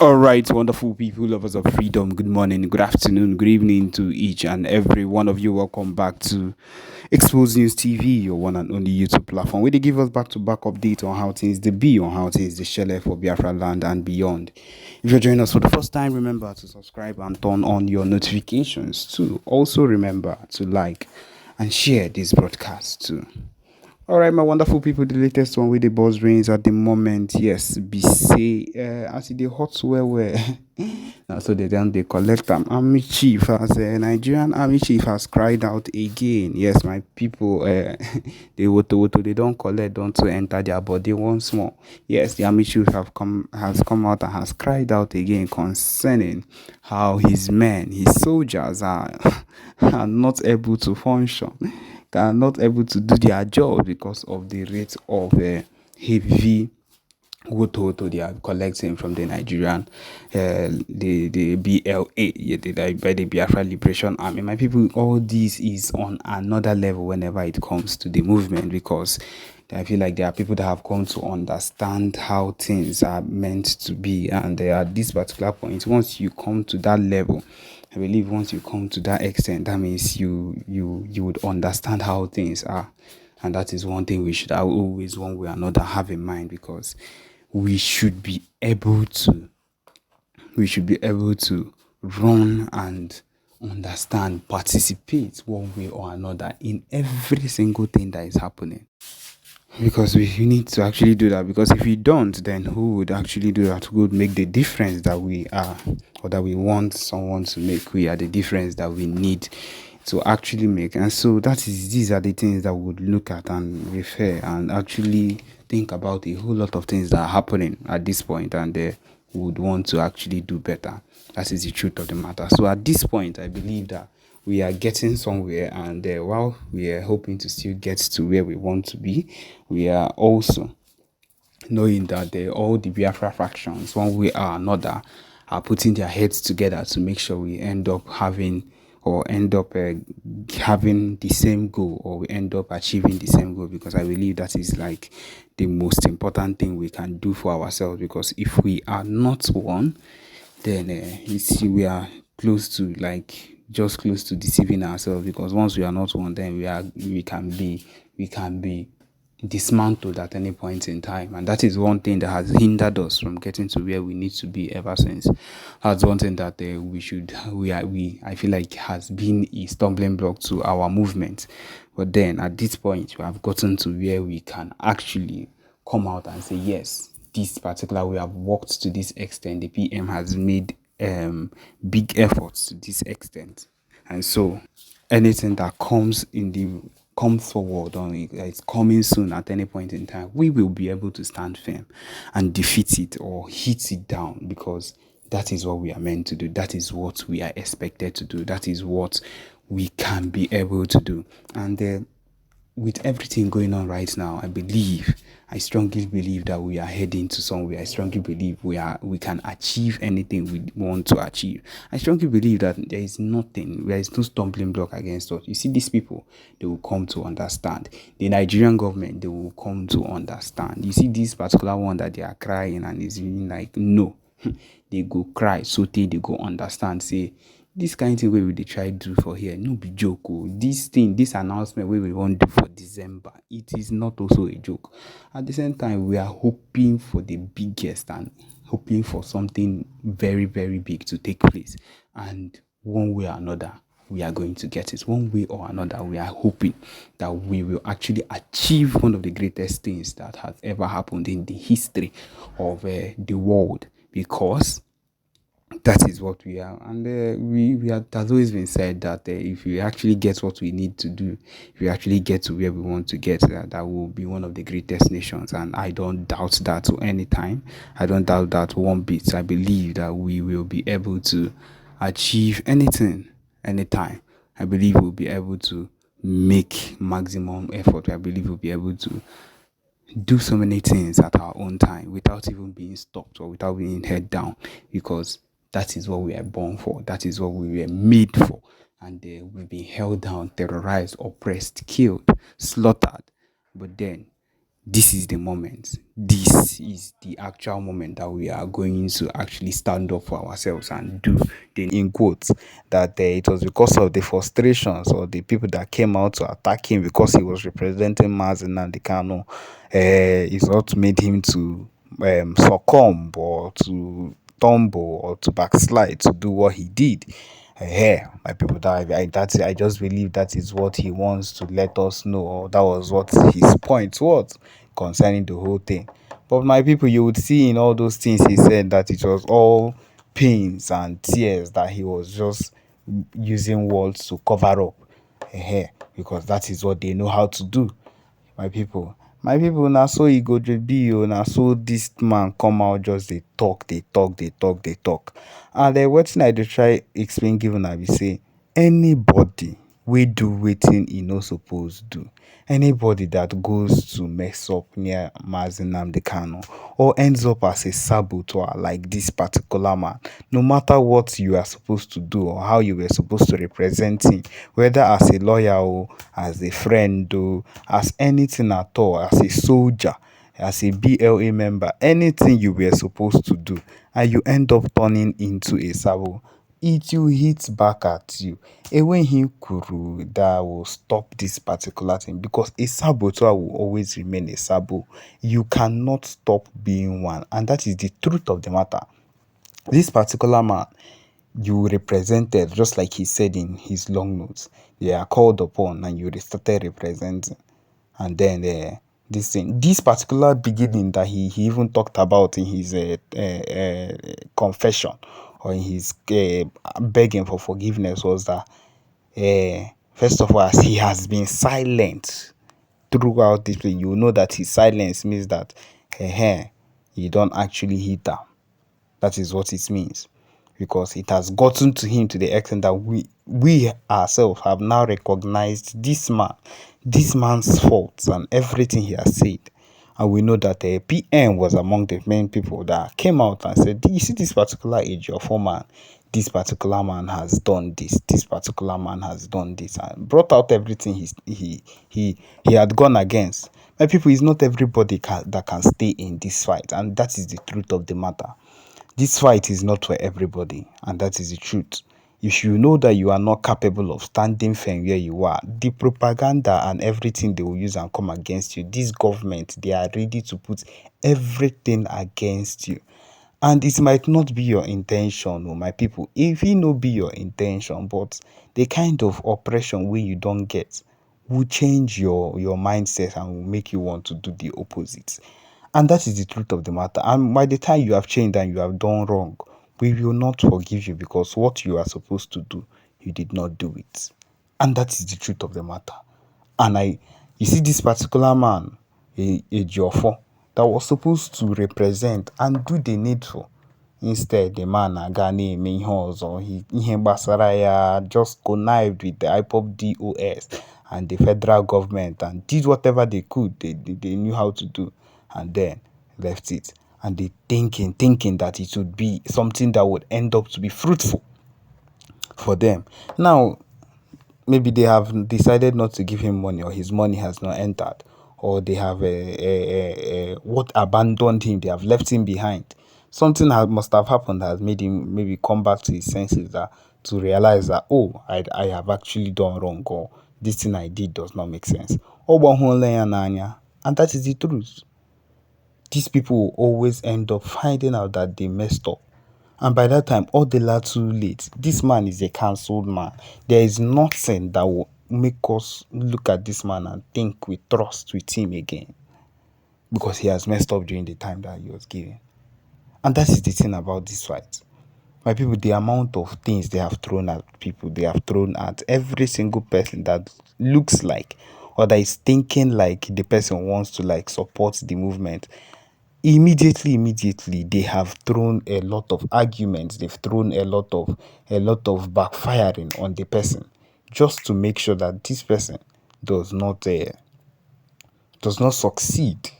All right, wonderful people, lovers of freedom. Good morning, good afternoon, good evening to each and every one of you. Welcome back to Expose News TV, your one and only YouTube platform, where they give us back to back update on how things they be, on how things they shell for Biafra land and beyond. If you're joining us for the first time, remember to subscribe and turn on your notifications too. Also, remember to like and share this broadcast too. All right, my wonderful people, the latest one with the buzz rings at the moment. Yes, be say as the hot where now so they collect them. Army chief as Nigerian army chief has cried out again. Yes, my people, they don't collect, don't to enter their body once more. Yes, the army chief has come out and has cried out again concerning how his men, his soldiers are not able to function, are not able to do their job because of the rate of heavy woto they are collecting from the Nigerian, the BLA, yeah, by the Biafra Liberation Army. My people, all this is on another level whenever it comes to the movement, because I feel like there are people that have come to understand how things are meant to be, and at this particular point, once you come to that level, I believe once you come to that extent, that means you would understand how things are. And that is one thing we should always, one way or another, have in mind, because we should be able to we should be able to run and understand, participate one way or another in every single thing that is happening. Because we need to actually do that. Because if we don't, then who would actually do that? Who would make the difference that we are, or that we want someone to make? We are the difference that we need to actually make. And so these are the things that we would look at and refer and actually think about a whole lot of things that are happening at this point, and would want to actually do better. That is the truth of the matter. So at this point, I believe that we are getting somewhere, and while we are hoping to still get to where we want to be, we are also knowing that all the Biafra factions, one way or another, are putting their heads together to make sure we end up having, or end up having the same goal, or we end up achieving the same goal, because I believe that is like the most important thing we can do for ourselves. Because if we are not one, then you see we are close to, like, just close to deceiving ourselves, because once we are not one, then we can be dismantled at any point in time. And that is one thing that has hindered us from getting to where we need to be ever since. That's one thing that I feel like has been a stumbling block to our movement. But then at this point, we have gotten to where we can actually come out and say, yes, this particular we have worked to this extent. The PM has made big efforts to this extent. And so anything that comes forward, or it's coming soon at any point in time, we will be able to stand firm and defeat it or hit it down, because that is what we are meant to do. That is what we are expected to do. That is what we can be able to do. And with everything going on right now, I strongly believe that we are heading to somewhere. I strongly believe we can achieve anything we want to achieve. I strongly believe that there is no stumbling block against us. You see, these people, they will come to understand. The Nigerian government, they will come to understand. You see, this particular one that they are crying and is really like, no, they go cry, so they go understand, say, this kind of thing wey we dey try do for here no be joke oh. This announcement wey we wan do for December, it is not also a joke. At the same time, we are hoping for the biggest and hoping for something very, very big to take place. And one way or another, we are going to get it. One way or another, we are hoping that we will actually achieve one of the greatest things that has ever happened in the history of the world, because that is what we are. And it has always been said that if we actually get what we need to do, if we actually get to where we want to get, that will be one of the greatest nations. And I don't doubt that to any time. I don't doubt that one bit. I believe that we will be able to achieve anything, anytime. I believe we'll be able to make maximum effort. I believe we'll be able to do so many things at our own time without even being stopped or without being head down, because that is what we are born for. That is what we were made for. And we've been held down, terrorized, oppressed, killed, slaughtered. But then this is the moment. This is the actual moment that we are going to actually stand up for ourselves and do the in quotes that it was because of the frustrations or the people that came out to attack him because he was representing Mazen and the Kano. It's not made him to succumb or to tumble or to backslide to do what he did. My people, I just believe that is what he wants to let us know, or that was what his point was concerning the whole thing. But my people, you would see in all those things he said that it was all pains and tears that he was just using words to cover up. Because that is what they know how to do. My people, now so e go just be o, na so this man come out just dey talk, dey talk, dey talk, dey talk. And wetin I dey try explain give una be say anybody wey do wetin e no suppose do, anybody that goes to mess up near Mazi Nnamdi Kanu or ends up as a saboteur like this particular man, no matter what you are supposed to do or how you were supposed to represent him, whether as a lawyer or as a friend or as anything at all, as a soldier, as a BLA member, anything you were supposed to do, and you end up turning into a sabo, it will hit back at you. Enweghị kwuru that will stop this particular thing, because a saboteur will always remain a sabo. You cannot stop being one, and that is the truth of the matter. This particular man you represented, just like he said in his long notes, they are called upon and you started representing. And then this particular beginning that he even talked about in his confession or in his begging for forgiveness was that first of all, as he has been silent throughout this play, you know that his silence means that he don't actually hit her. That is what it means, because it has gotten to him to the extent that we ourselves have now recognized this man's faults and everything he has said. And we know that PM was among the main people that came out and said, you see this particular age of man, this particular man has done this particular man has done this, and brought out everything he had gone against. My people, it's not everybody that can stay in this fight, and that is the truth of the matter. This fight is not for everybody, and that is the truth. If you know that you are not capable of standing firm where you are, the propaganda and everything they will use and come against you, this government, they are ready to put everything against you. And it might not be your intention, my people. If it no be your intention, but the kind of oppression where you don't get will change your mindset and will make you want to do the opposite. And that is the truth of the matter. And by the time you have changed and you have done wrong, we will not forgive you, because what you are supposed to do, you did not do it. And that is the truth of the matter. And you see this particular man, a Jofo, that was supposed to represent and do the needful. Instead, the man aga na-eme ihe ọzọ, ihe gbasara ya, just connived with the IPOB DOS and the federal government and did whatever they could, they knew how to do, and then left it. And they thinking that it would be something that would end up to be fruitful for them. Now, maybe they have decided not to give him money, or his money has not entered, or they have what abandoned him, they have left him behind. Something must have happened that has made him maybe come back to his senses, that to realize that, oh, I have actually done wrong, or this thing I did does not make sense. And that is the truth. These people will always end up finding out that they messed up. And by that time, all the lot too late. This man is a cancelled man. There is nothing that will make us look at this man and think we trust with him again, because he has messed up during the time that he was given. And that is the thing about this fight. My people, the amount of things they have thrown at people, they have thrown at every single person that looks like, or that is thinking like the person wants to like support the movement. Immediately they have thrown a lot of arguments, they've thrown a lot of backfiring on the person, just to make sure that this person does not succeed,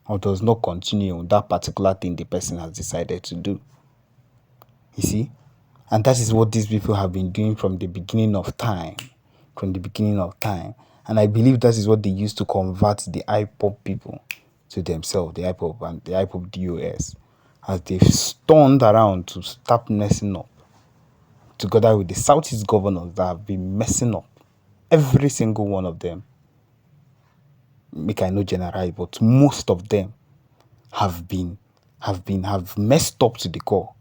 or does not continue on that particular thing the person has decided to do. You see? And that is what these people have been doing from the beginning of time. And I believe that is what they used to convert the IPOP people to themselves, the IPOP and the IPOP DOS, as they've turned around to start messing up, together with the Southeast governors that have been messing up. Every single one of them, make I no generalize, but most of them have messed up to the core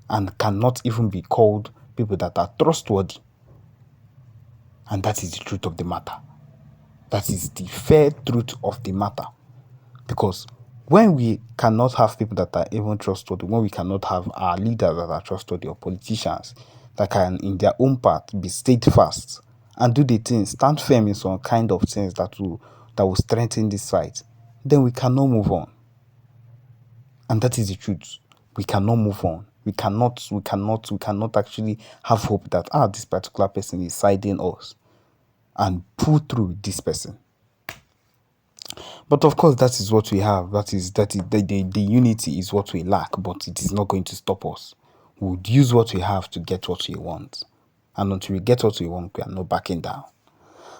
and cannot even be called people that are trustworthy. And that is the truth of the matter. That is the fair truth of the matter. Because when we cannot have people that are even trustworthy, when we cannot have our leaders that are trustworthy or politicians that can, in their own part, be steadfast and do the things, stand firm in some kind of things that will strengthen this fight, then we cannot move on. And that is the truth. We cannot move on. We cannot actually have hope that this particular person is siding us and pull through with this person. But of course, that is what we have. That is the unity is what we lack, but it is not going to stop us. We would use what we have to get what we want. And until we get what we want, we are not backing down.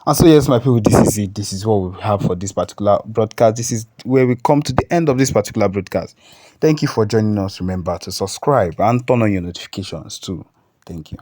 And so, yes, my people, this is it. This is what we have for this particular broadcast. This is where we come to the end of this particular broadcast. Thank you for joining us. Remember to subscribe and turn on your notifications too. Thank you.